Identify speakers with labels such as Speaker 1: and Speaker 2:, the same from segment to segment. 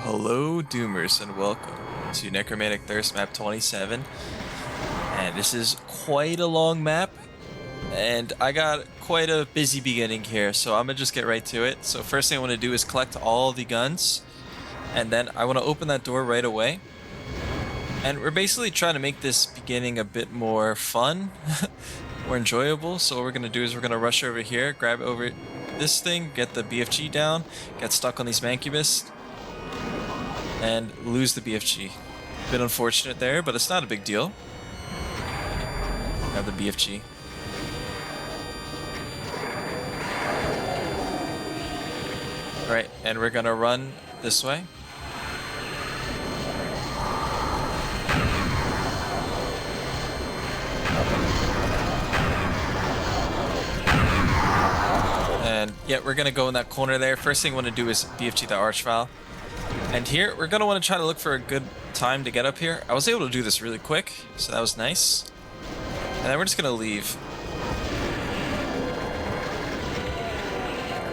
Speaker 1: Hello Doomers and welcome to Necromantic Thirst map 27, and this is quite a long map and I got quite a busy beginning here, so I'm gonna just get right to it. So first thing I want to do is collect all the guns, and then I want to open that door right away, and we're basically trying to make this beginning a bit more fun more enjoyable. So what we're gonna do is we're gonna rush over here, grab over this thing, get the BFG down, get stuck on these Mancubus, and lose the BFG. Bit unfortunate there, but it's not a big deal. Grab the BFG. Alright, and we're gonna run this way. And yeah, we're gonna go in that corner there. First thing I want to do is BFG the Archvile. And here, we're going to want to try to look for a good time to get up here. I was able to do this really quick, so that was nice. And then we're just going to leave.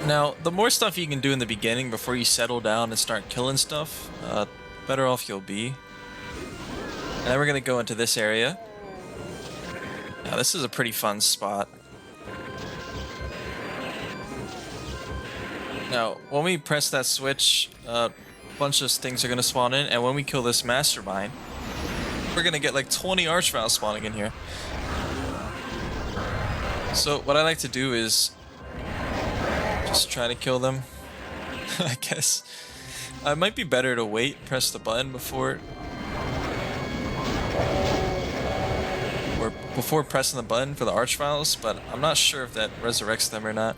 Speaker 1: Now, the more stuff you can do in the beginning before you settle down and start killing stuff, better off you'll be. And then we're going to go into this area. Now, this is a pretty fun spot. Now, when we press that switch, bunch of things are going to spawn in, and when we kill this mastermind, we're going to get like 20 Archviles spawning in here. So what I like to do is just try to kill them. I guess it might be better to wait, press the button before pressing the button for the Archviles, but I'm not sure if that resurrects them or not.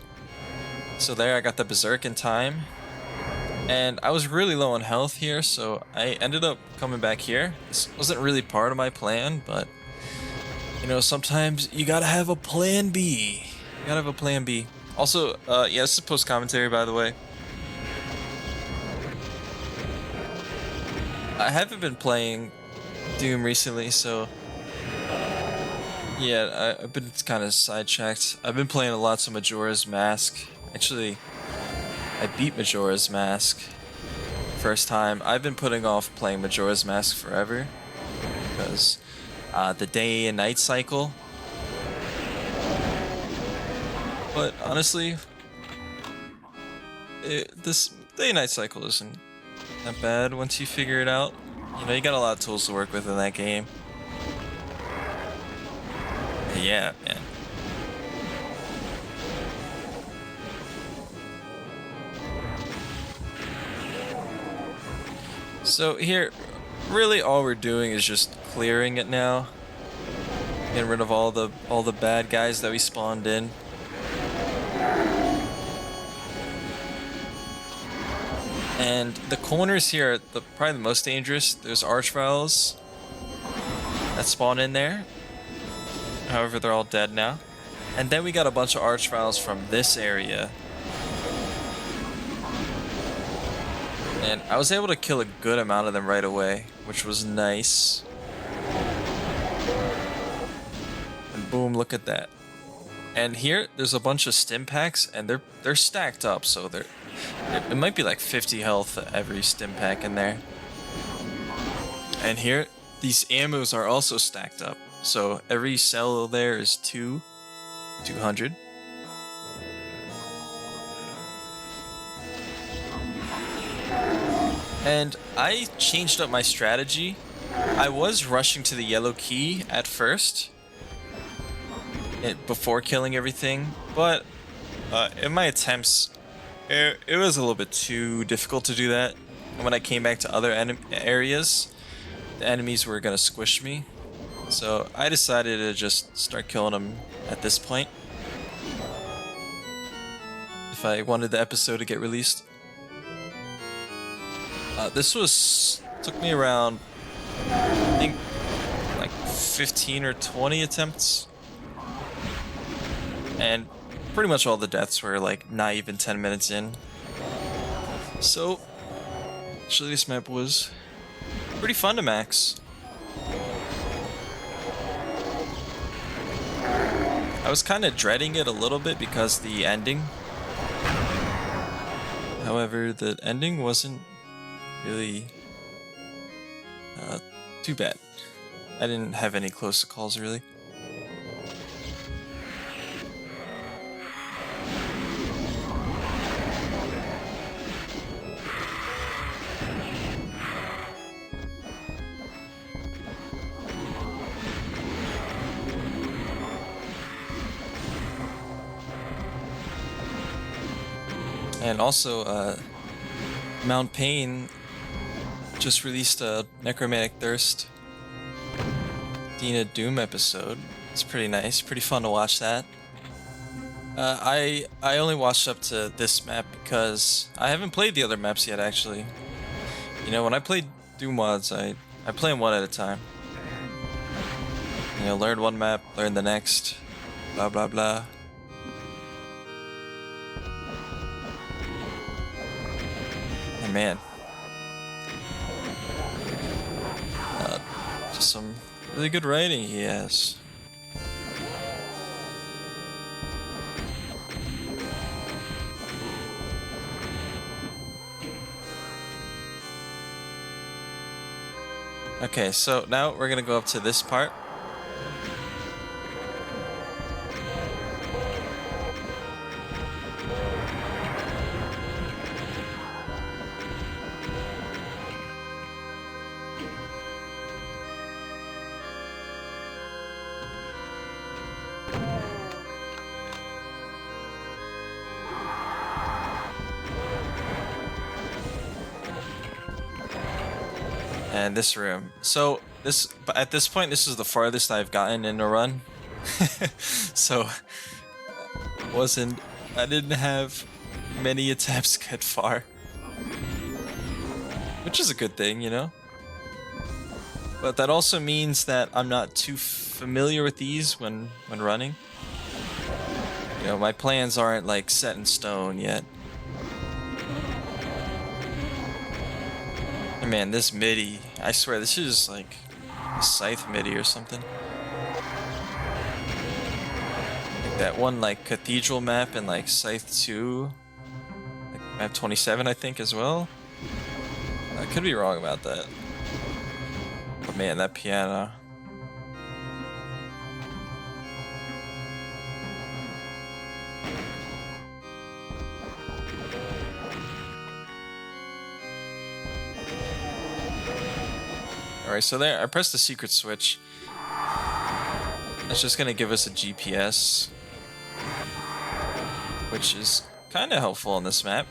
Speaker 1: So there, I got the Berserk in time. And I was really low on health here, so I ended up coming back here. This wasn't really part of my plan, but you know, sometimes you gotta have a plan B. You gotta have a plan B. Also, yeah, this is post-commentary, by the way. I haven't been playing Doom recently, so yeah, I've been kind of sidetracked. I've been playing a lot of Majora's Mask. Actually, I beat Majora's Mask first time. I've been putting off playing Majora's Mask forever because the day and night cycle. But honestly, this day and night cycle isn't that bad once you figure it out. You know, you got a lot of tools to work with in that game. Yeah, man. So here, really all we're doing is just clearing it now. Getting rid of all the bad guys that we spawned in. And the corners here are probably the most dangerous. There's Archviles that spawn in there. However, they're all dead now. And then we got a bunch of Archviles from this area. And I was able to kill a good amount of them right away, which was nice. And boom, look at that. And here, there's a bunch of stim packs, and they're stacked up, so it might be like 50 health every stim pack in there. And here, these ammos are also stacked up, so every cell there is 200. And I changed up my strategy. I was rushing to the yellow key at first, before killing everything, but in my attempts, it was a little bit too difficult to do that. And when I came back to other areas, the enemies were gonna squish me. So I decided to just start killing them at this point, if I wanted the episode to get released. This took me around, I think, like 15 or 20 attempts. And pretty much all the deaths were like not even 10 minutes in. So, actually this map was pretty fun to max. I was kind of dreading it a little bit because the ending. However, the ending wasn't really too bad. I didn't have any close calls really. And also, Mount Pain just released a Necromantic Thirst Dina Doom episode. It's pretty nice, pretty fun to watch that. I only watched up to this map because I haven't played the other maps yet. Actually, you know, when I play Doom mods, I play them one at a time. You know, learn one map, learn the next, blah blah blah. And man, just some really good writing he has. Okay, so now we're gonna go up to this part. And this room. So at this point, this is the farthest I've gotten in a run. So I didn't have many attempts get far, which is a good thing, you know. But that also means that I'm not too familiar with these when running. You know, my plans aren't like set in stone yet. And man, this MIDI, I swear this is like a Scythe MIDI or something. Like that one like Cathedral map and like Scythe 2, like map 27 I think as well. I could be wrong about that. But man, that piano. Alright, so there, I pressed the secret switch. That's just gonna give us a GPS, which is kind of helpful on this map.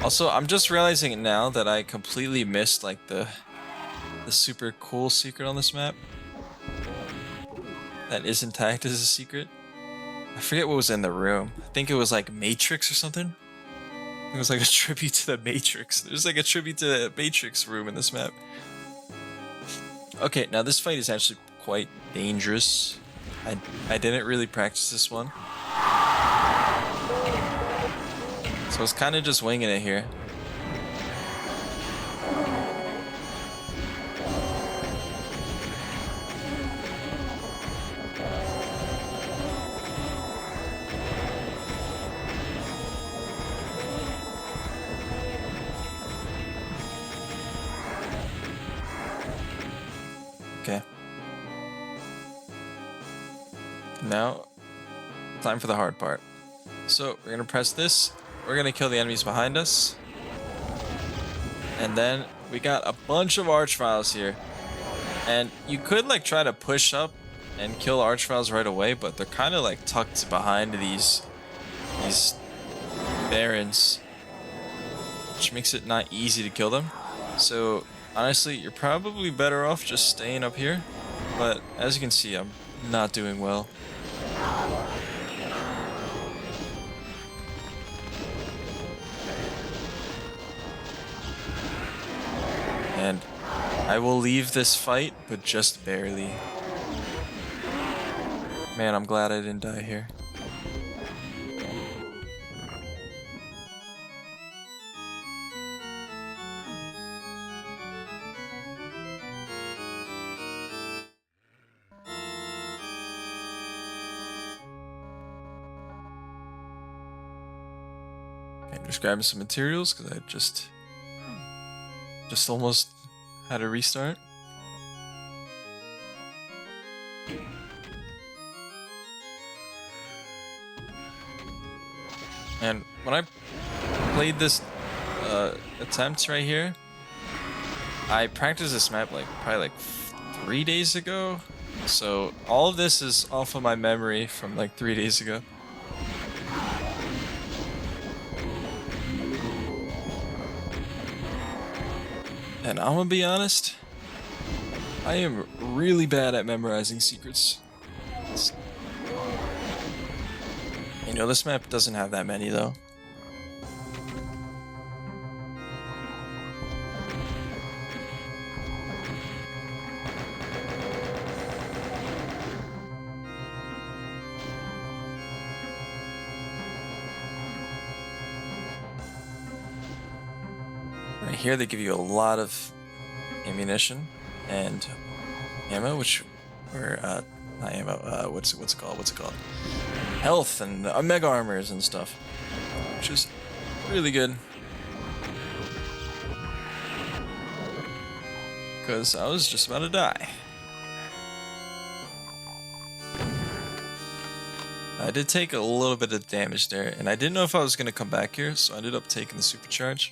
Speaker 1: Also, I'm just realizing it now that I completely missed like the super cool secret on this map that isn't tagged as a secret. I forget what was in the room. I think it was like Matrix or something. It was like a tribute to the Matrix. There's like a tribute to the Matrix room in this map. Okay, now this fight is actually quite dangerous. I didn't really practice this one. So I was kind of just winging it here. Okay. Now, time for the hard part. So we're gonna press this. We're gonna kill the enemies behind us. And then we got a bunch of archviles here. And you could like try to push up and kill archviles right away, but they're kind of like tucked behind these barons, which makes it not easy to kill them. So honestly, you're probably better off just staying up here. But as you can see, I'm not doing well. And I will leave this fight, but just barely. Man, I'm glad I didn't die here. Okay, just grabbing some materials because I just almost had a restart. And when I played this attempt right here, I practiced this map probably like 3 days ago. So all of this is off of my memory from like 3 days ago. And I'm gonna be honest, I am really bad at memorizing secrets. You know, this map doesn't have that many though. Right here they give you a lot of ammunition and ammo, not ammo, what's it called? Health and mega armors and stuff, which is really good. Because I was just about to die. I did take a little bit of damage there, and I didn't know if I was going to come back here, so I ended up taking the supercharge.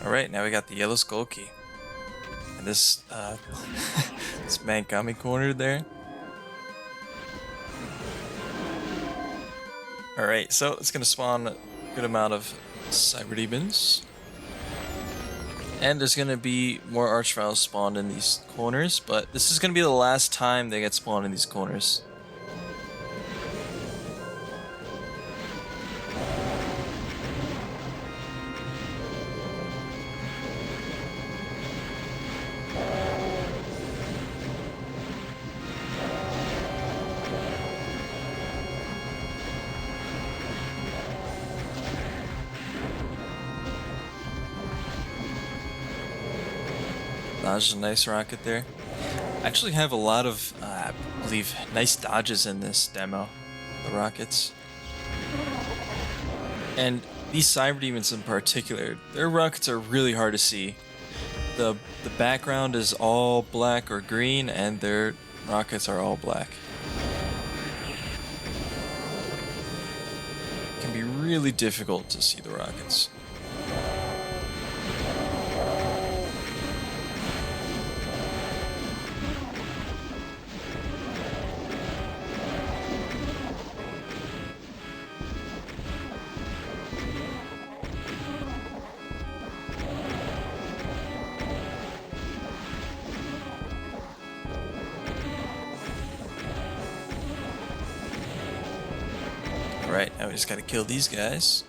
Speaker 1: Alright, now we got the yellow skull key. And this, this man got me cornered there. Alright, so it's gonna spawn a good amount of cyber demons. And there's gonna be more archviles spawned in these corners, but this is gonna be the last time they get spawned in these corners. That's a nice rocket there. I actually have a lot of, I believe, nice dodges in this demo. The rockets. And these cyber demons in particular, their rockets are really hard to see. The background is all black or green, and their rockets are all black. It can be really difficult to see the rockets. Alright, now we just gotta kill these guys.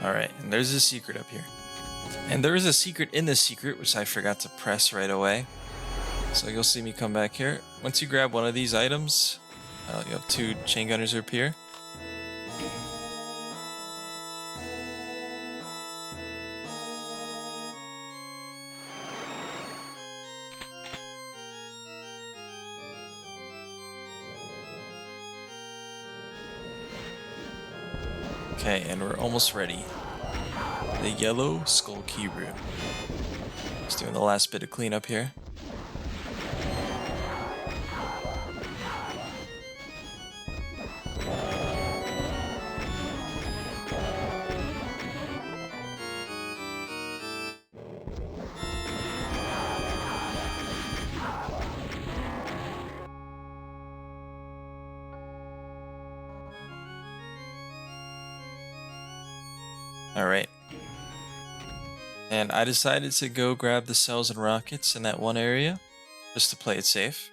Speaker 1: Alright, and there's a secret up here. And there is a secret in this secret, which I forgot to press right away. So you'll see me come back here. Once you grab one of these items, you have 2 chain gunners appear. Okay, and we're almost ready. The yellow skull key room. Just doing the last bit of cleanup here. Alright. And I decided to go grab the cells and rockets in that one area, just to play it safe.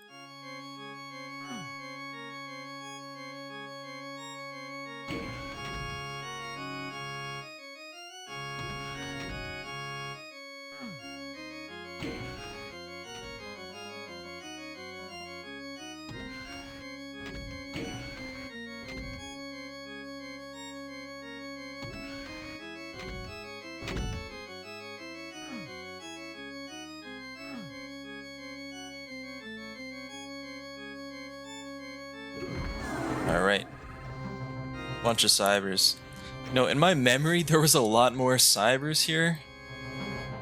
Speaker 1: Alright. Bunch of cybers. No, in my memory, there was a lot more cybers here.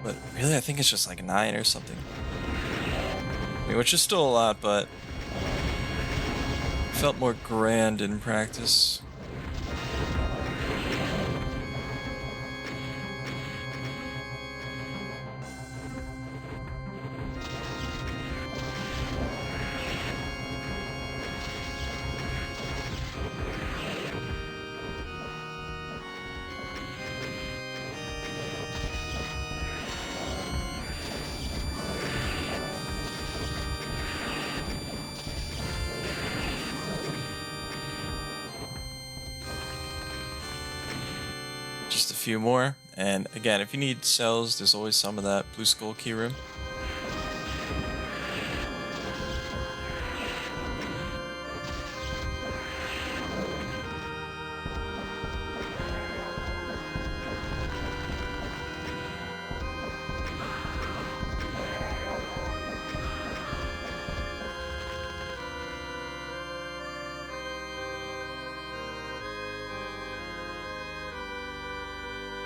Speaker 1: But really, I think it's just like 9 or something. I mean, which is still a lot, but felt more grand in practice. Just a few more, and again, if you need cells, there's always some of that blue skull key room.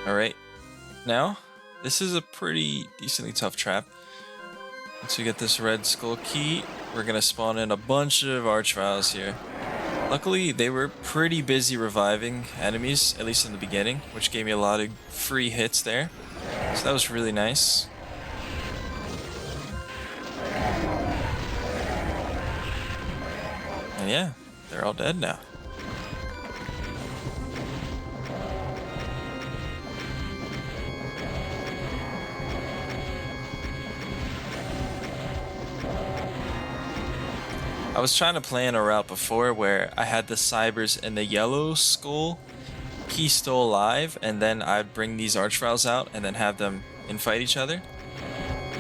Speaker 1: Alright, now, this is a pretty decently tough trap. Once we get this red skull key, we're gonna spawn in a bunch of archviles here. Luckily, they were pretty busy reviving enemies, at least in the beginning, which gave me a lot of free hits there. So that was really nice. And yeah, they're all dead now. I was trying to plan a route before where I had the cybers and the yellow skull key still alive, and then I'd bring these archviles out and then have them infight each other.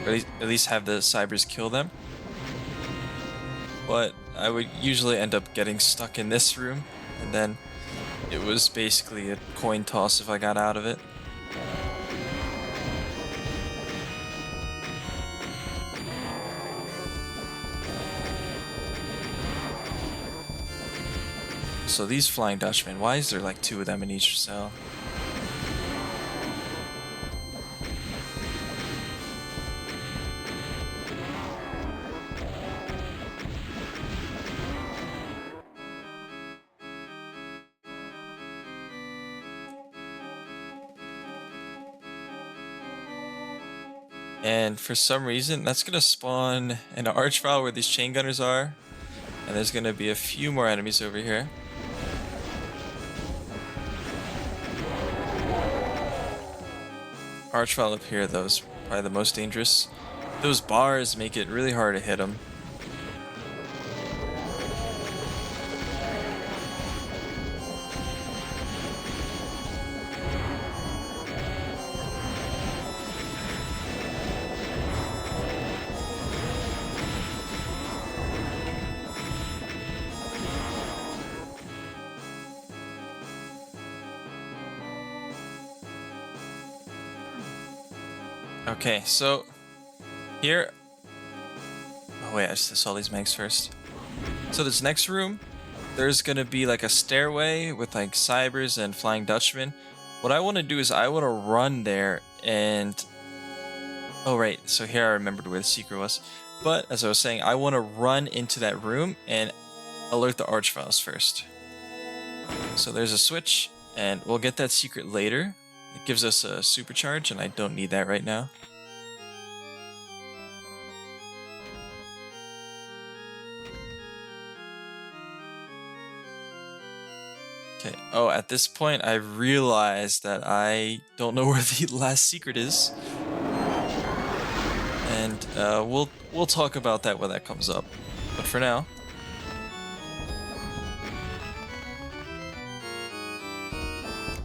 Speaker 1: Or at least have the cybers kill them. But I would usually end up getting stuck in this room, and then it was basically a coin toss if I got out of it. So these Flying Dutchmen, why is there like 2 of them in each cell? And for some reason, that's gonna spawn an archvile where these chain gunners are. And there's gonna be a few more enemies over here. Archvile up here, though, is probably the most dangerous. Those bars make it really hard to hit them. Okay, so here. Oh wait, I just saw these mags first. So this next room there's gonna be like a stairway with like cybers and flying Dutchmen. What I want to do is I want to run there and... Oh right, so here I remembered where the secret was. But as I was saying, I want to run into that room and alert the Archviles first. So there's a switch, and we'll get that secret later. It gives us a supercharge, and I don't need that right now. Okay, oh, at this point I realized that I don't know where the last secret is. And we'll talk about that when that comes up. But for now,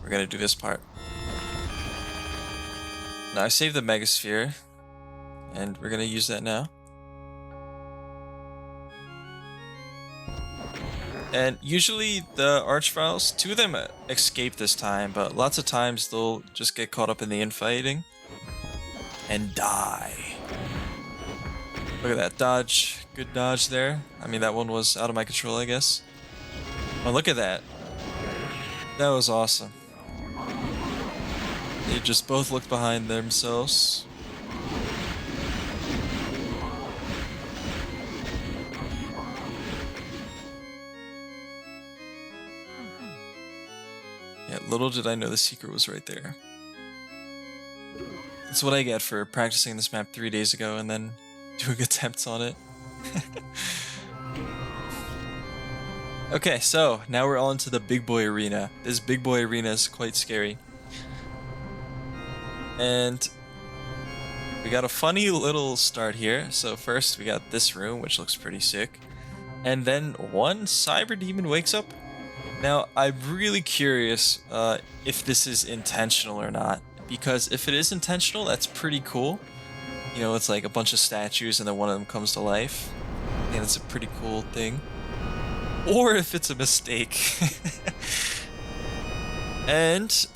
Speaker 1: we're gonna do this part. Now I saved the Megasphere, and we're gonna use that now. And usually the Archviles, 2 of them escape this time, but lots of times they'll just get caught up in the infighting and die. Look at that dodge. Good dodge there. I mean, that one was out of my control, I guess. Oh, look at that. That was awesome. They just both looked behind themselves. Yeah, little did I know the secret was right there. That's what I get for practicing this map 3 days ago and then doing attempts on it. Okay, so now we're on to the big boy arena. This big boy arena is quite scary. And we got a funny little start here. So first we got this room, which looks pretty sick. And then one cyber demon wakes up. Now, I'm really curious if this is intentional or not. Because if it is intentional, that's pretty cool. You know, it's like a bunch of statues and then one of them comes to life. I think that's a pretty cool thing. Or if it's a mistake. And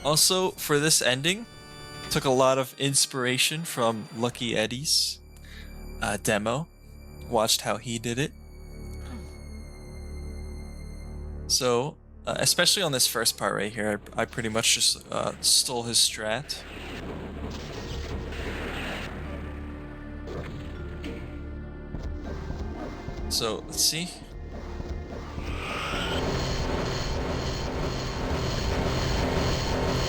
Speaker 1: also for this ending, took a lot of inspiration from Lucky Eddie's demo. Watched how he did it. So, especially on this first part right here, I pretty much just stole his strat. So, let's see.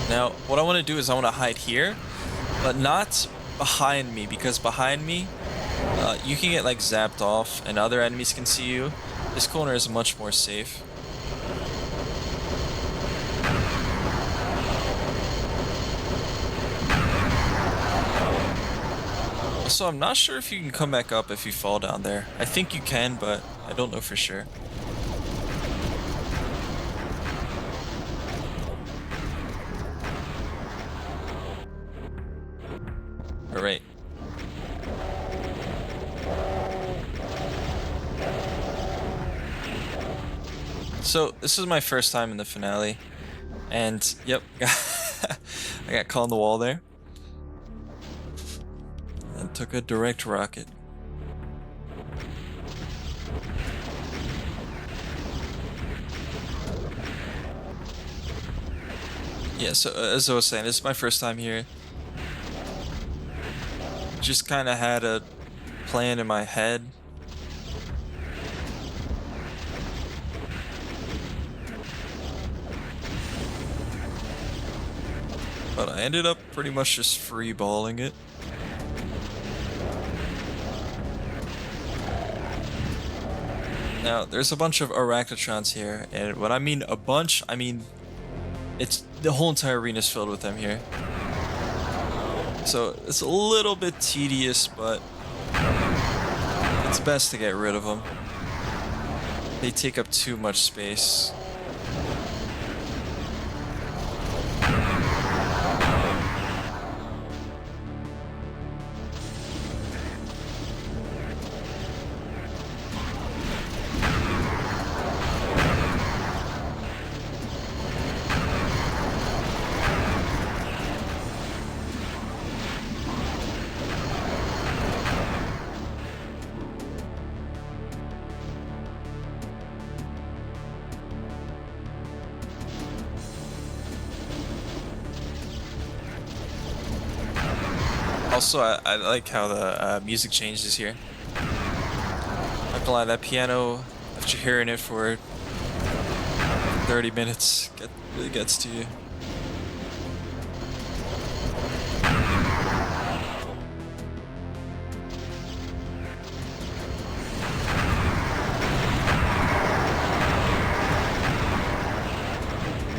Speaker 1: Now, what I want to do is I want to hide here, but not behind me, because behind me, you can get like zapped off and other enemies can see you. This corner is much more safe. So I'm not sure if you can come back up if you fall down there. I think you can, but I don't know for sure. Alright. So this is my first time in the finale. And yep, I got caught on the wall there. And took a direct rocket. Yeah, so as I was saying, this is my first time here. Just kind of had a plan in my head. But I ended up pretty much just free-balling it. Now, there's a bunch of Arachnotrons here, and when I mean a bunch, I mean it's the whole entire arena is filled with them here. So it's a little bit tedious, but it's best to get rid of them. They take up too much space. Also, I like how the music changes here. Not gonna lie, that piano, after hearing it for 30 minutes, really gets to you.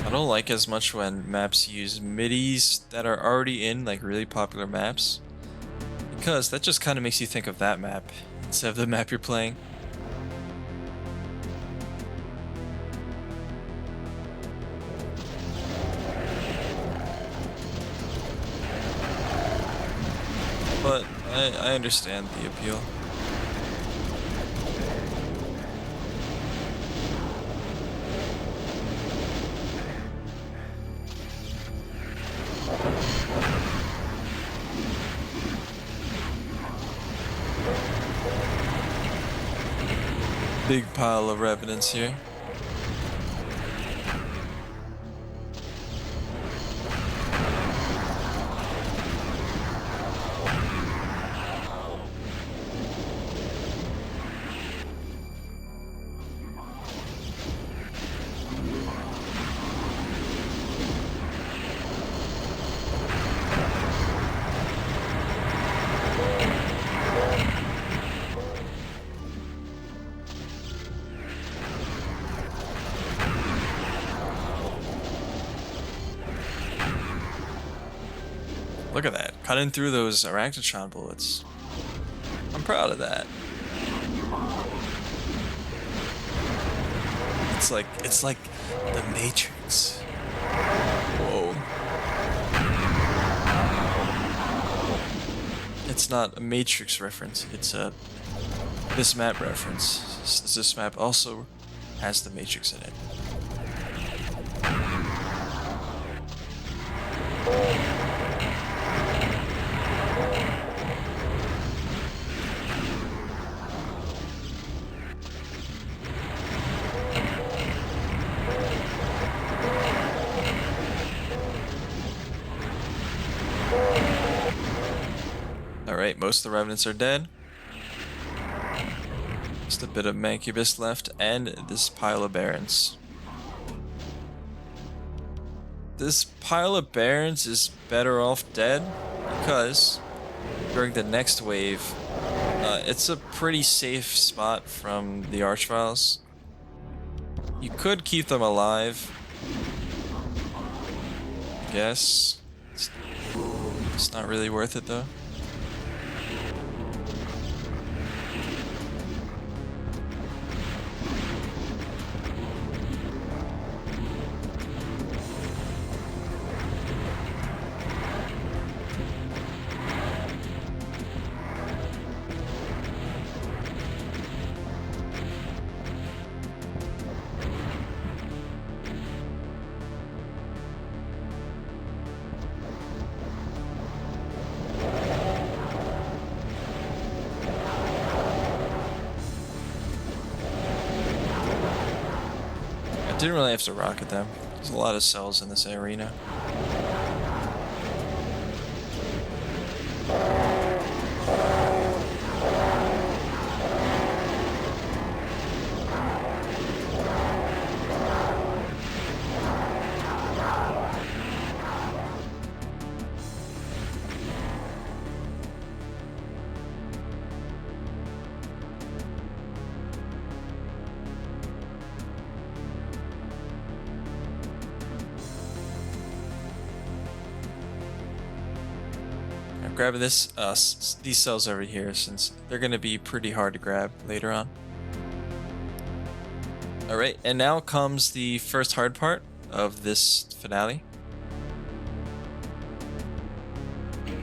Speaker 1: I don't like as much when maps use MIDIs that are already in like really popular maps, because that just kind of makes you think of that map instead of the map you're playing. But I understand the appeal. Big pile of revenants here. Look at that, cutting through those Arachnotron bullets. I'm proud of that. It's like the Matrix. Whoa. It's not a Matrix reference, it's a this map reference. This map also has the Matrix in it. Alright, most of the revenants are dead. Just a bit of Mancubus left, and this pile of barons. This pile of barons is better off dead, because during the next wave, it's a pretty safe spot from the Archviles. You could keep them alive, I guess. It's not really worth it though. Didn't really have to rocket them. There's a lot of cells in this arena. Grabbing this, these cells over here, since they're going to be pretty hard to grab later on. Alright, and now comes the first hard part of this finale.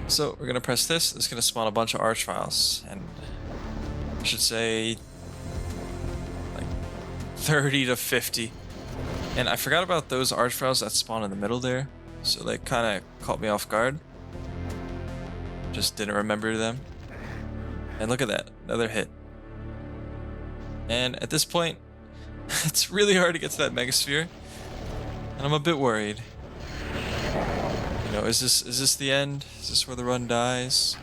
Speaker 1: So we're going to press this. It's going to spawn a bunch of Archviles, and I should say like 30 to 50. And I forgot about those Archviles that spawn in the middle there, so they kind of caught me off guard. Just didn't remember them. And look at that, another hit. And at this point, it's really hard to get to that Megasphere, and I'm a bit worried. You know, is this the end? Is this where the run dies?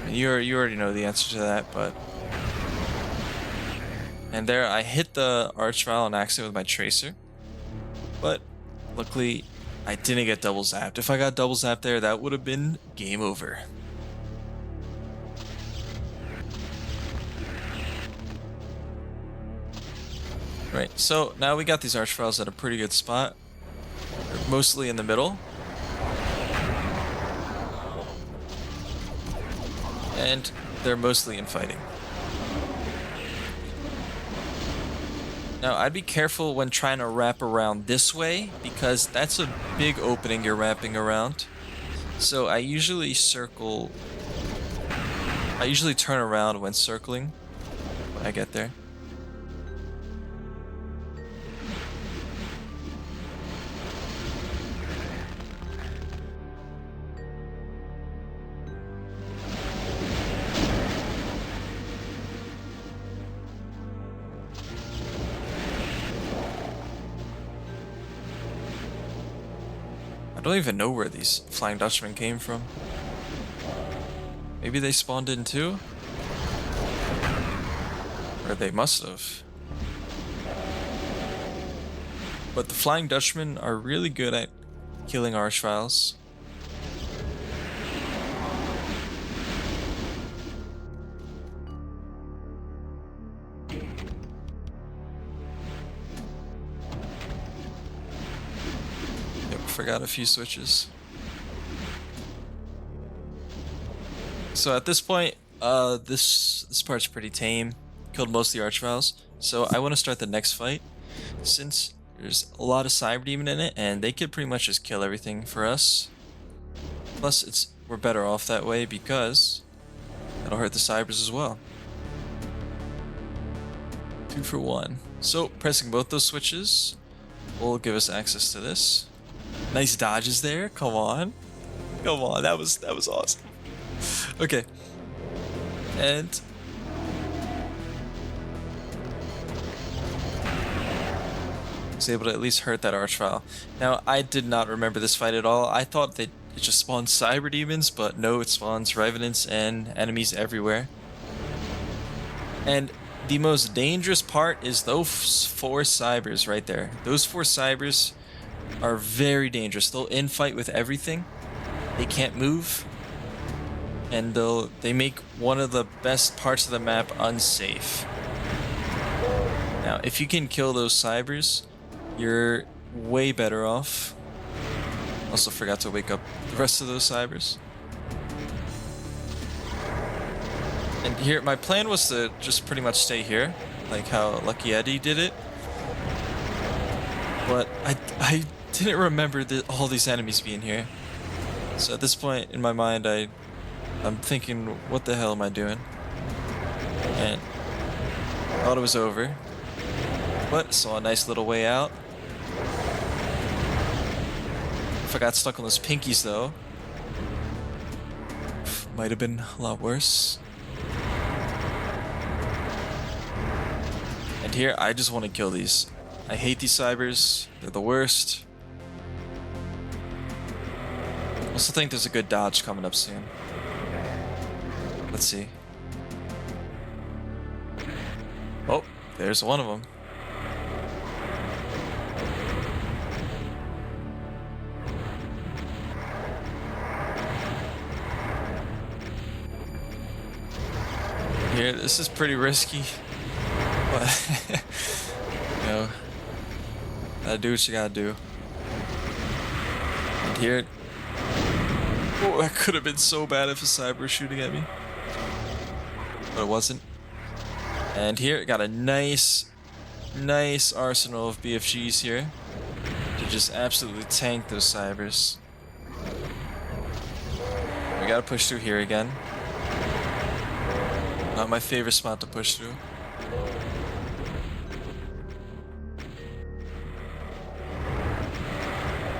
Speaker 1: You already know the answer to that, but... And there, I hit the Archvile on accident with my Tracer. But, luckily, I didn't get double zapped. If I got double zapped there, that would have been game over. Right, so now we got these Archviles at a pretty good spot. They're mostly in the middle. And they're mostly in fighting. Now, I'd be careful when trying to wrap around this way, because that's a big opening you're wrapping around. So I usually turn around when circling when I get there. I don't even know where these Flying Dutchmen came from. Maybe they spawned in too? Or they must have. But the Flying Dutchmen are really good at killing Archviles. Forgot a few switches. So at this point, this part's pretty tame. Killed most of the Archviles. So I want to start the next fight, since there's a lot of Cyber Demon in it, and they could pretty much just kill everything for us. Plus, we're better off that way because that'll hurt the Cybers as well. 2 for 1. So pressing both those switches will give us access to this. Nice dodges there. Come on. Come on. That was awesome. Okay. And was able to at least hurt that Archvile. Now, I did not remember this fight at all. I thought that it just spawned Cyber Demons, but no, it spawns Revenants and enemies everywhere. And the most dangerous part is those 4 Cybers right there. Those 4 Cybers are very dangerous. They'll infight with everything. They can't move. And they make one of the best parts of the map unsafe. Now, if you can kill those Cybers, you're way better off. Also forgot to wake up the rest of those Cybers. And here, my plan was to just pretty much stay here, like how Lucky Eddie did it. But I didn't remember all these enemies being here. So at this point in my mind, I'm thinking, what the hell am I doing? And thought it was over. But saw a nice little way out. If I got stuck on those pinkies though, might have been a lot worse. And here, I just want to kill these. I hate these Cybers. They're the worst. I also think there's a good dodge coming up soon. Let's see. Oh, there's one of them. Here, this is pretty risky, but you know, gotta do what you gotta do. And here, oh, that could have been so bad if a Cyber was shooting at me, but it wasn't. And here, got a nice arsenal of BFGs here to just absolutely tank those Cybers. We gotta push through here again. Not my favorite spot to push through.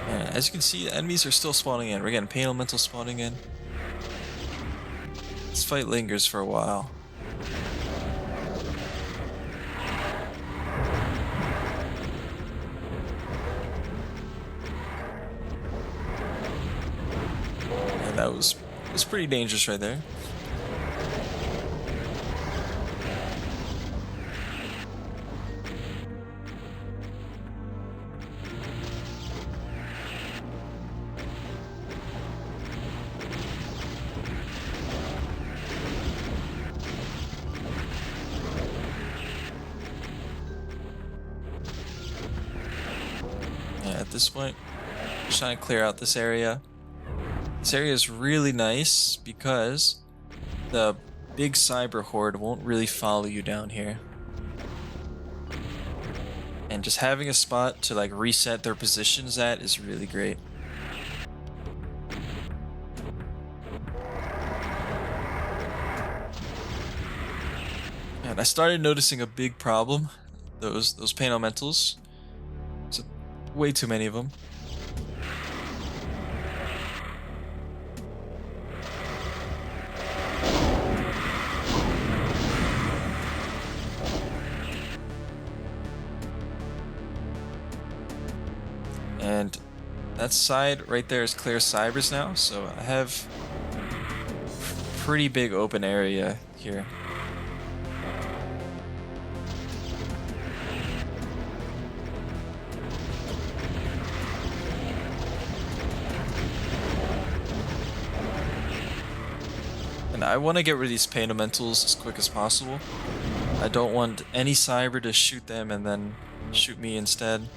Speaker 1: And as you can see, the enemies are still spawning in. We're getting Pain Elemental spawning in. This fight lingers for a while. And that was pretty dangerous right there. this point. Just trying to clear out this area. This area is really nice because the big cyber horde won't really follow you down here. And just having a spot to like reset their positions at is really great. And I started noticing a big problem. Those pain elementals. There's way too many of them. And that side right there is clear cybers now, so I have pretty big open area here. And I want to get rid of these pain elementals as quick as possible. I don't want any cyber to shoot them and then shoot me instead.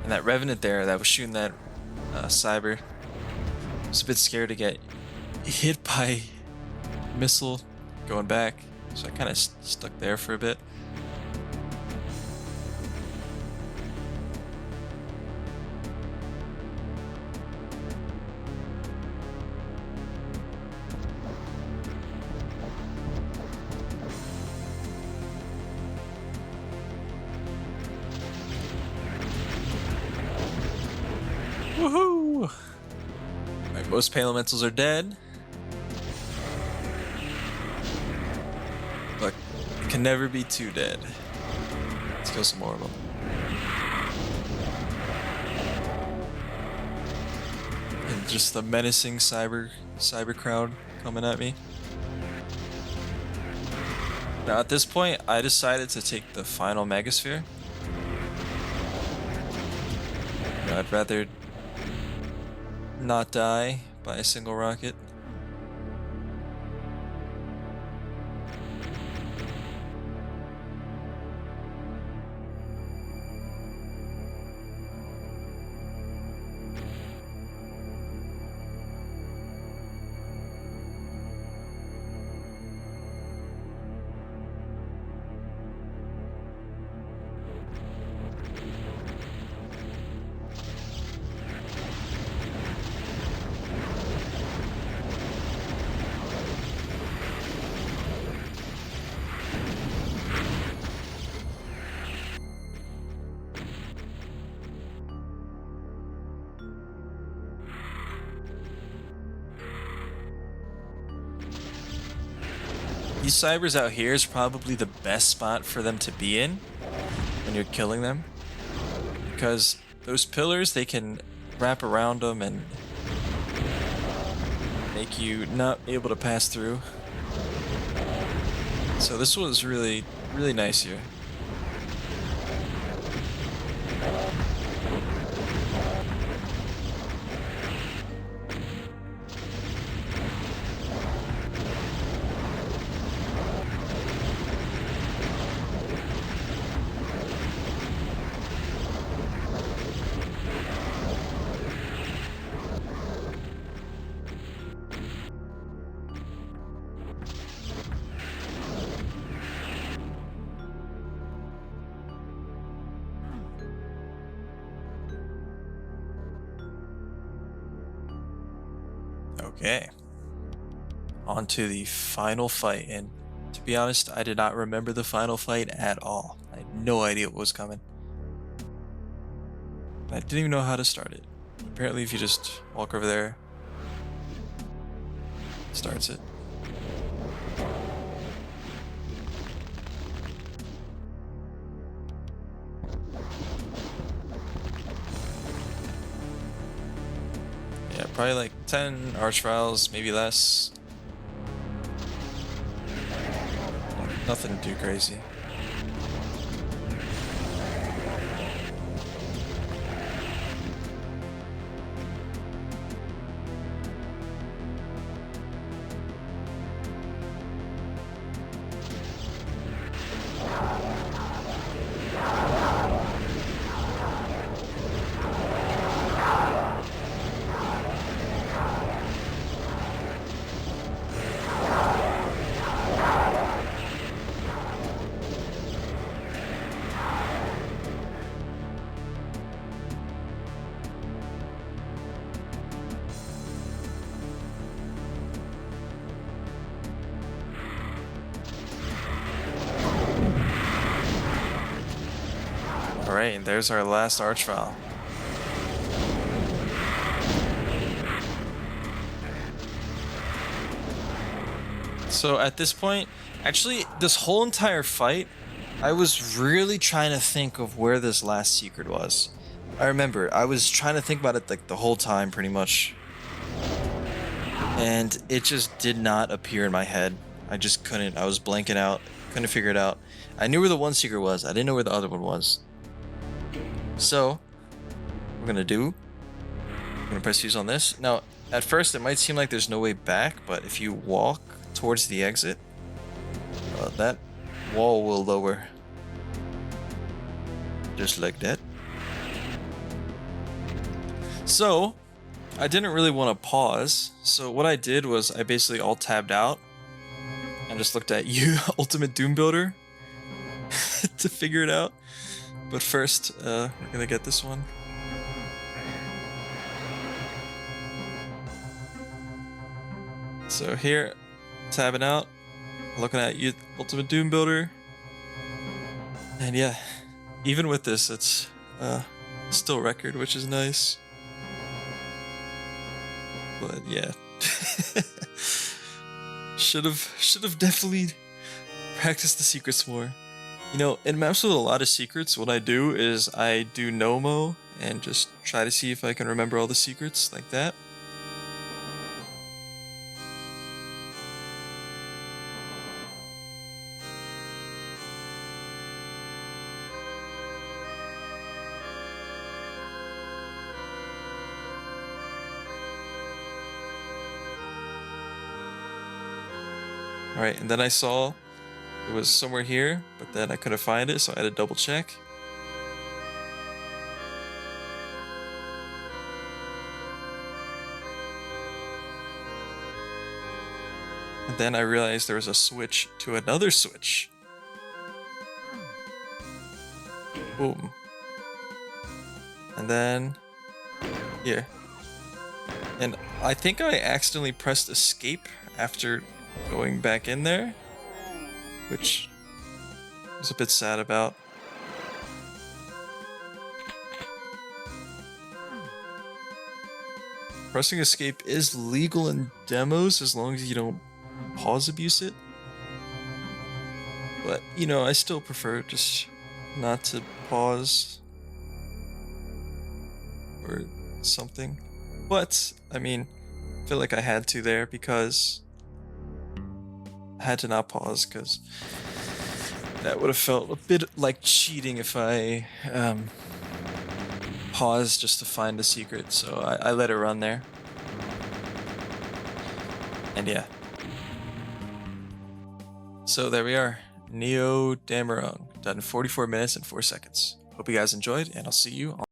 Speaker 1: And that Revenant there that was shooting that cyber, I was a bit scared to get hit by missile going back. So I kind of stuck there for a bit. Woohoo! Alright, most pain elementals are dead. But can never be too dead. Let's kill some more of them. And just the menacing cyber crowd coming at me. Now at this point, I decided to take the final Megasphere. You know, I'd rather not die by a single rocket. These cybers out here is probably the best spot for them to be in when you're killing them, because those pillars, they can wrap around them and make you not able to pass through. So this was really nice here. Okay, on to the final fight, and to be honest, I did not remember the final fight at all. I had no idea what was coming. I didn't even know how to start it. Apparently if you just walk over there, it starts it. Yeah, probably like 10 archviles, maybe less. Nothing too crazy. Alright, and there's our last archvile. So at this point, actually, this whole entire fight, I was really trying to think of where this last secret was. I remember, I was trying to think about it like the whole time, pretty much. And it just did not appear in my head. I just couldn't. I was blanking out. Couldn't figure it out. I knew where the one secret was. I didn't know where the other one was. So, what we're gonna do, I'm gonna press use on this. Now, at first it might seem like there's no way back, but if you walk towards the exit, that wall will lower. Just like that. So, I didn't really want to pause, so what I did was I basically alt-tabbed out and just looked at you, Ultimate Doom Builder, to figure it out. But first, we're gonna get this one. So here, tabbing out, looking at you, Ultimate Doom Builder. And yeah, even with this, it's still record, which is nice. But yeah, should have definitely practiced the secrets more. You know, in maps with a lot of secrets, what I do is I do no-mo and just try to see if I can remember all the secrets like that. Alright, and then I saw it was somewhere here, but then I couldn't find it, so I had to double check. And then I realized there was a switch to another switch. Boom. And then here. And I think I accidentally pressed escape after going back in there, which I was a bit sad about. Pressing escape is legal in demos as long as you don't pause abuse it. But, you know, I still prefer just not to pause or something. But, I mean, I feel like I had to there because I had to not pause, because that would have felt a bit like cheating if I paused just to find a secret, so I let it run there. And yeah. So there we are. Neodammerung, done in 44 minutes and 4 seconds. Hope you guys enjoyed, and I'll see you on